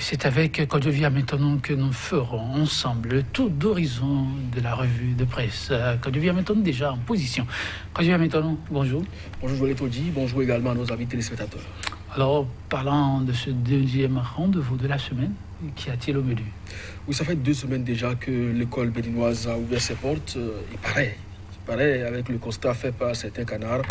C'est avec Codevia maintenant que nous ferons ensemble le tour d'horizon de la revue de presse. Codevia maintenant déjà en position. Codevia maintenant, bonjour. Bonjour Joël Todi, bonjour également à nos amis téléspectateurs. Alors, parlant de ce deuxième rendez-vous de la semaine, qu'y a-t-il au menu? Oui, ça fait 2 semaines déjà que l'école béninoise a ouvert ses portes. Il paraît, avec le constat fait par certains canards,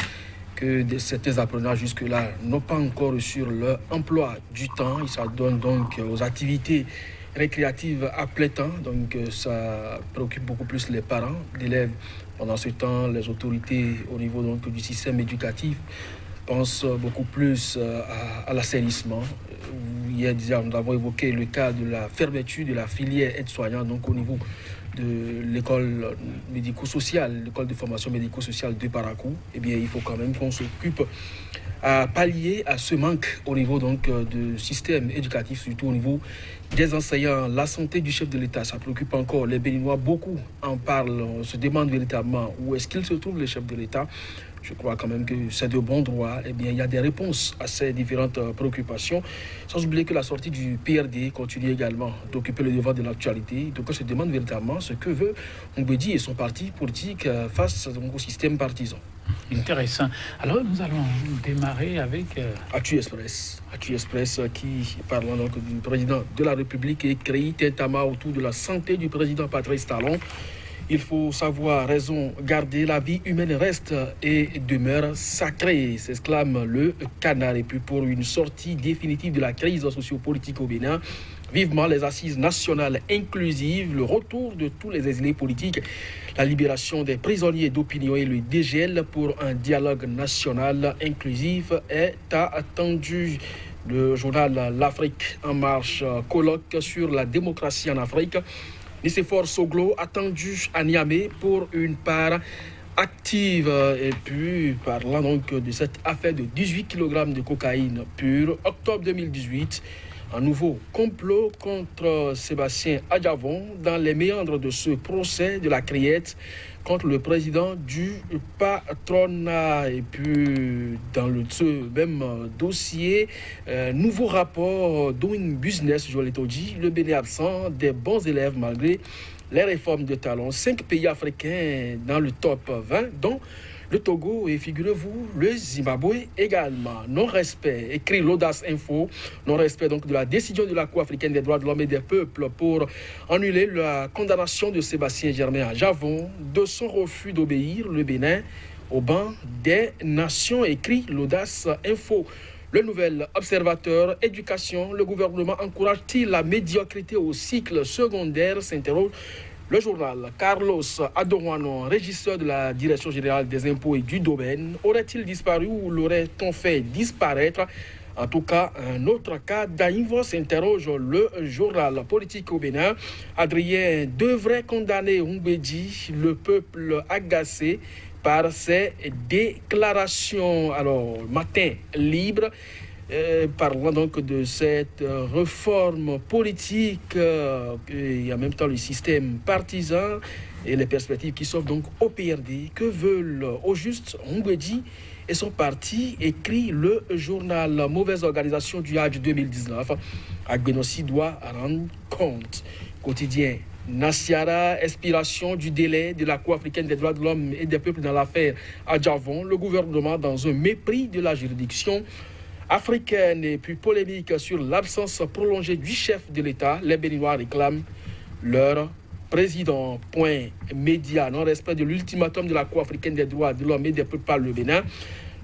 que certains apprenants jusque-là n'ont pas encore reçu leur emploi du temps. Ils s'adonnent donc aux activités récréatives à plein temps. Donc ça préoccupe beaucoup plus les parents d'élèves. Pendant ce temps, les autorités au niveau donc, du système éducatif pensent beaucoup plus à l'assainissement. Hier, nous avons évoqué le cas de la fermeture de la filière aide-soignant, donc au niveau de l'école médico-sociale, l'école de formation médico-sociale de Parakou. Eh bien, il faut quand même qu'on s'occupe à pallier à ce manque au niveau donc du système éducatif, surtout au niveau des enseignants. La santé du chef de l'État, ça préoccupe encore les Béninois. Beaucoup en parlent, on se demande véritablement où est-ce qu'il se trouve, le chef de l'État. Je crois quand même que c'est de bon droit. Eh bien, il y a des réponses à ces différentes préoccupations. Sans oublier que la sortie du PRD continue également d'occuper le devant de l'actualité. Donc, on se demande véritablement ce que veut Mbedi et son parti politique face donc, au système partisan. Intéressant. Alors, nous allons démarrer avec... Actu Express qui, parlant donc du président de la République, écrit tintamment autour de la santé du président Patrice Talon. Il faut savoir raison garder, la vie humaine reste et demeure sacrée, s'exclame le canard. Et puis pour une sortie définitive de la crise sociopolitique au Bénin, vivement les assises nationales inclusives, le retour de tous les exilés politiques, la libération des prisonniers d'opinion et le dégel pour un dialogue national inclusif est attendu. Le journal L'Afrique en marche colloque sur la démocratie en Afrique. Nicéphore Soglo attendu à Niamey pour une part active. Et puis, parlant donc de cette affaire de 18 kg de cocaïne pure, octobre 2018, un nouveau complot contre Sébastien Adjavon dans les méandres de ce procès de la criette contre le président du patronat. Et puis, dans ce même dossier, nouveau rapport Doing Business, Joël Todi, le Bénin absent des bons élèves malgré les réformes de Talon. 5 pays africains dans le top 20, dont le Togo et, figurez-vous, le Zimbabwe également. Non-respect, écrit l'Audace Info, non-respect donc de la décision de la Cour africaine des droits de l'homme et des peuples pour annuler la condamnation de Sébastien Germain Adjavon, de son refus d'obéir, le Bénin, au banc des nations, écrit l'Audace Info. Le nouvel observateur, éducation, le gouvernement encourage-t-il la médiocrité au cycle secondaire, s'interroge le journal. Carlos Adorwano, régisseur de la Direction générale des impôts et du domaine, aurait-il disparu ou l'aurait-on fait disparaître? En tout cas, un autre cas d'Aïnvo, s'interroge le journal politique au Bénin. Adrien devrait condamner Mbedi, le peuple agacé par ses déclarations. Alors, matin libre. Parlant donc de cette réforme politique et en même temps le système partisan et les perspectives qui s'offrent donc au PRD. Que veulent au juste Mbedi et son parti, écrit le journal. Mauvaise organisation du Hadj 2019. Agbenossi doit rendre compte. Quotidien Nassiara, expiration du délai de la Cour africaine des droits de l'homme et des peuples dans l'affaire Adjavon. Le gouvernement dans un mépris de la juridiction africaine. Et puis polémique sur l'absence prolongée du chef de l'État. Les Béninois réclament leur président. Point média, non-respect de l'ultimatum de la Cour africaine des droits de l'homme et des peuples par le Bénin.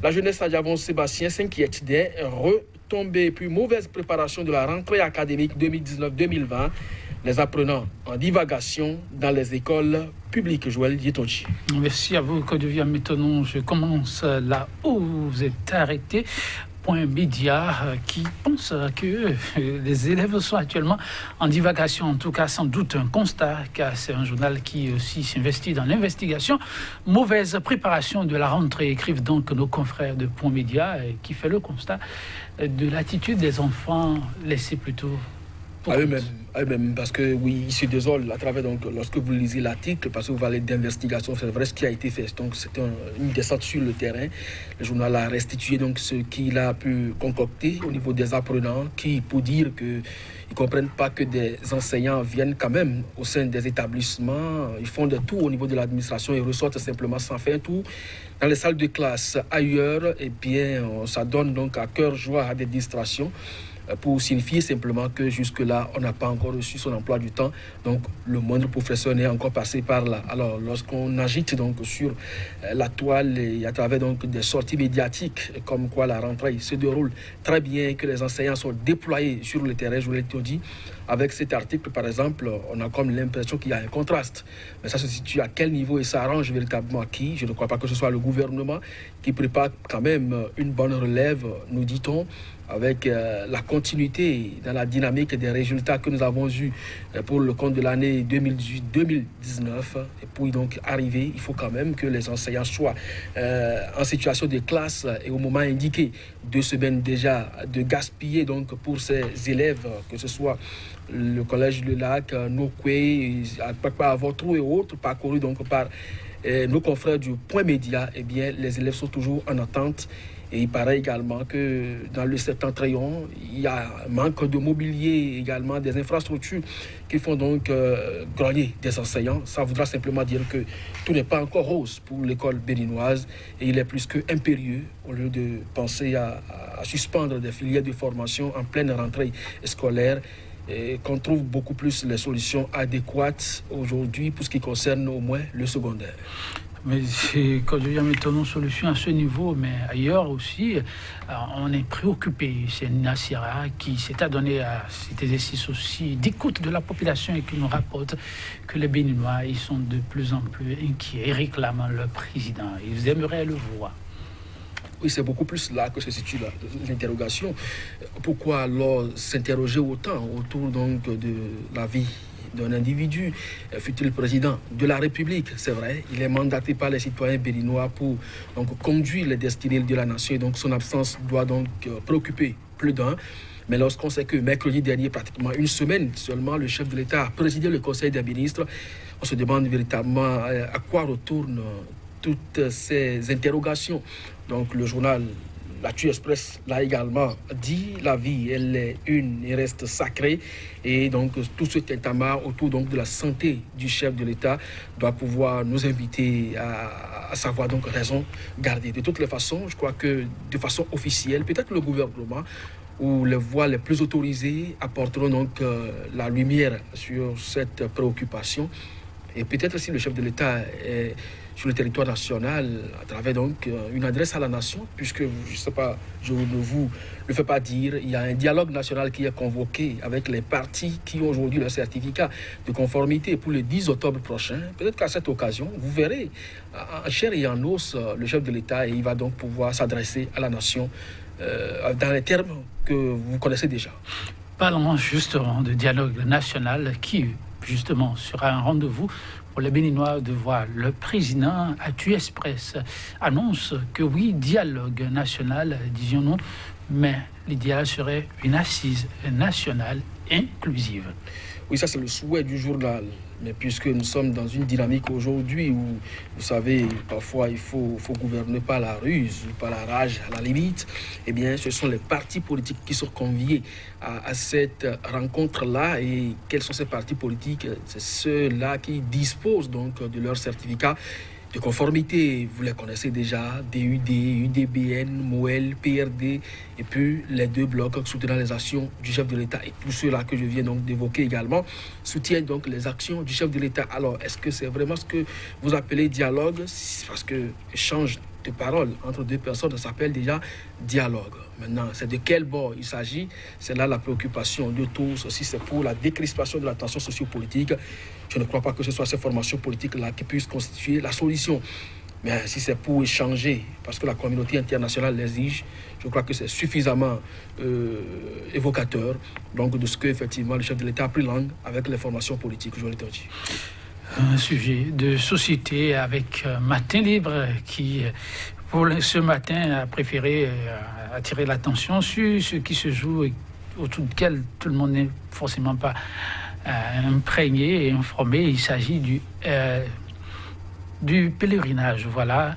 La jeunesse Adjavon Sébastien s'inquiète des retombées. Puis mauvaise préparation de la rentrée académique 2019-2020. Les apprenants en divagation dans les écoles publiques. Joël Yetochi. Merci à vous, Codevia. Maintenant, je commence là où vous êtes arrêté. Point Média qui pense que les élèves sont actuellement en divagation, en tout cas sans doute un constat, car c'est un journal qui aussi s'investit dans l'investigation. Mauvaise préparation de la rentrée, écrivent donc nos confrères de Point Média, qui fait le constat de l'attitude des enfants laissés plutôt À eux-mêmes, parce que oui, ils se désolent à travers, donc, lorsque vous lisez l'article, parce que vous parlez d'investigation, c'est vrai ce qui a été fait. Donc, c'est une descente sur le terrain. Le journal a restitué donc ce qu'il a pu concocter au niveau des apprenants, qui, pour dire qu'ils ne comprennent pas que des enseignants viennent quand même au sein des établissements, ils font de tout au niveau de l'administration et ressortent simplement sans faire tout. Dans les salles de classe ailleurs, eh bien, ça donne donc à cœur joie à des distractions, pour signifier simplement que jusque-là, on n'a pas encore reçu son emploi du temps. Donc, le moindre professeur n'est encore passé par là. Alors, lorsqu'on agite donc sur la toile et à travers donc des sorties médiatiques, comme quoi la rentrée se déroule très bien, que les enseignants sont déployés sur le terrain, je vous l'ai dit, avec cet article, par exemple, on a comme l'impression qu'il y a un contraste. Mais ça se situe à quel niveau et ça arrange véritablement qui? Je ne crois pas que ce soit le gouvernement qui prépare quand même une bonne relève, nous dit-on, avec la continuité dans la dynamique des résultats que nous avons eus pour le compte de l'année 2018-2019. Et puis donc arriver, il faut quand même que les enseignants soient en situation de classe et au moment indiqué, 2 semaines déjà de gaspiller donc pour ces élèves, que ce soit le collège Le Lac, Nokwe, Avotrou et autres, parcourus donc par nos confrères du Point Média. Eh bien, les élèves sont toujours en attente. Et il paraît également que dans le septentrion, il y a un manque de mobilier, également des infrastructures qui font donc grogner des enseignants. Ça voudra simplement dire que tout n'est pas encore rose pour l'école béninoise et il est plus que impérieux, au lieu de penser à suspendre des filières de formation en pleine rentrée scolaire, et qu'on trouve beaucoup plus les solutions adéquates aujourd'hui pour ce qui concerne au moins le secondaire. Mais quand je viens mettre nos solutions à ce niveau, mais ailleurs aussi, on est préoccupé. C'est Nassira qui s'est adonné à cet exercice aussi d'écoute de la population et qui nous rapporte que les Béninois ils sont de plus en plus inquiets et réclament le président. Ils aimeraient le voir. Oui, c'est beaucoup plus là que se situe l'interrogation. Pourquoi alors s'interroger autant autour donc de la vie d'un individu, fut-il président de la République? C'est vrai, il est mandaté par les citoyens béninois pour donc conduire les destinées de la nation et donc son absence doit donc préoccuper plus d'un. Mais lorsqu'on sait que mercredi dernier, pratiquement une semaine seulement, le chef de l'État a présidé le Conseil des ministres, on se demande véritablement à quoi retournent toutes ces interrogations. Donc le journal L'Actu Express l'a également dit, la vie, elle est une et reste sacrée. Et donc, tout ce tintamarre autour donc, de la santé du chef de l'État doit pouvoir nous inviter à savoir donc raison garder. De toutes les façons, je crois que de façon officielle, peut-être le gouvernement ou les voix les plus autorisées apporteront donc la lumière sur cette préoccupation. Et peut-être si le chef de l'État est sur le territoire national, à travers donc une adresse à la nation, puisque, je ne sais pas, je ne vous le fais pas dire, il y a un dialogue national qui est convoqué avec les partis qui ont aujourd'hui le certificat de conformité pour le 10 octobre prochain. Peut-être qu'à cette occasion, vous verrez en chair et en os le chef de l'État et il va donc pouvoir s'adresser à la nation dans les termes que vous connaissez déjà. Parlons justement de dialogue national qui, justement, sera un rendez-vous pour les Béninois de voir. Le président Actu Express annonce que oui, dialogue national, disions-nous, mais l'idéal serait une assise nationale inclusive. Oui, ça c'est le souhait du journal. Mais puisque nous sommes dans une dynamique aujourd'hui où, vous savez, parfois il faut gouverner par la ruse, par la rage à la limite, eh bien ce sont les partis politiques qui sont conviés à cette rencontre-là. Et quels sont ces partis politiques? C'est ceux-là qui disposent donc de leur certificat de conformité. Vous les connaissez déjà, DUD, UDBN, MOEL, PRD, et puis les 2 blocs soutenant les actions du chef de l'État. Et tous ceux-là que je viens donc d'évoquer également soutiennent donc les actions du chef de l'État. Alors, est-ce que c'est vraiment ce que vous appelez dialogue? Parce que échange de paroles entre 2 personnes, ça s'appelle déjà dialogue. Maintenant, c'est de quel bord il s'agit? C'est là la préoccupation de tous. Si c'est pour la décrispation de la tension sociopolitique, je ne crois pas que ce soit ces formations politiques-là qui puissent constituer la solution. Mais si c'est pour échanger, parce que la communauté internationale l'exige, je crois que c'est suffisamment évocateur donc, de ce qu'effectivement le chef de l'État a pris langue avec les formations politiques, je l'ai dit. Un sujet de société avec Matin Libre qui, pour ce matin, a préféré attirer l'attention sur ce qui se joue autour duquel tout le monde n'est forcément pas imprégné et informé. Il s'agit du pèlerinage, voilà,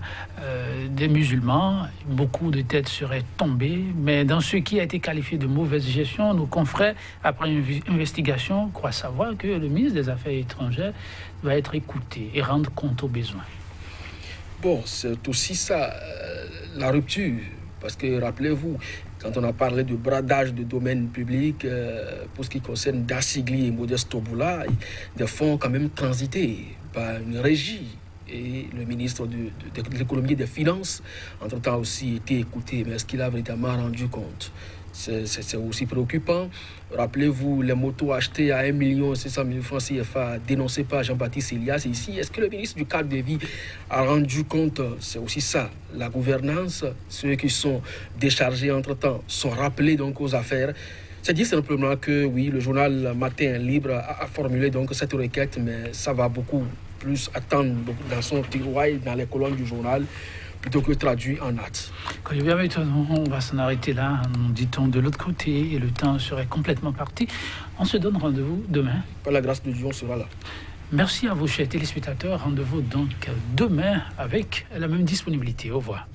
des musulmans. Beaucoup de têtes seraient tombées, mais dans ce qui a été qualifié de mauvaise gestion, nos confrères, après une investigation, croient savoir que le ministre des Affaires étrangères doit être écouté et rendre compte aux besoins. Bon, c'est aussi ça, la rupture, parce que rappelez-vous, quand on a parlé de bradage de domaine public, pour ce qui concerne Dassigli et Modeste Toboula, des fonds quand même transités par une régie. Et le ministre de l'économie et des finances, entre-temps aussi été écouté, mais est-ce qu'il a véritablement rendu compte? C'est aussi préoccupant. Rappelez-vous les motos achetées à 1,6 million francs CFA dénoncées par Jean-Baptiste Elias ici. Est-ce que le ministre du cadre de vie a rendu compte? C'est aussi ça, la gouvernance. Ceux qui sont déchargés entre-temps sont rappelés donc aux affaires. C'est dit simplement que oui, le journal Matin Libre a formulé donc cette requête, mais ça va beaucoup plus attendre dans son tiroir, dans les colonnes du journal, plutôt que traduit en actes. On va s'en arrêter là, dit-on de l'autre côté, et le temps serait complètement parti. On se donne rendez-vous demain. Par la grâce de Dieu, on sera là. Merci à vous, chers téléspectateurs. Rendez-vous donc demain avec la même disponibilité. Au revoir.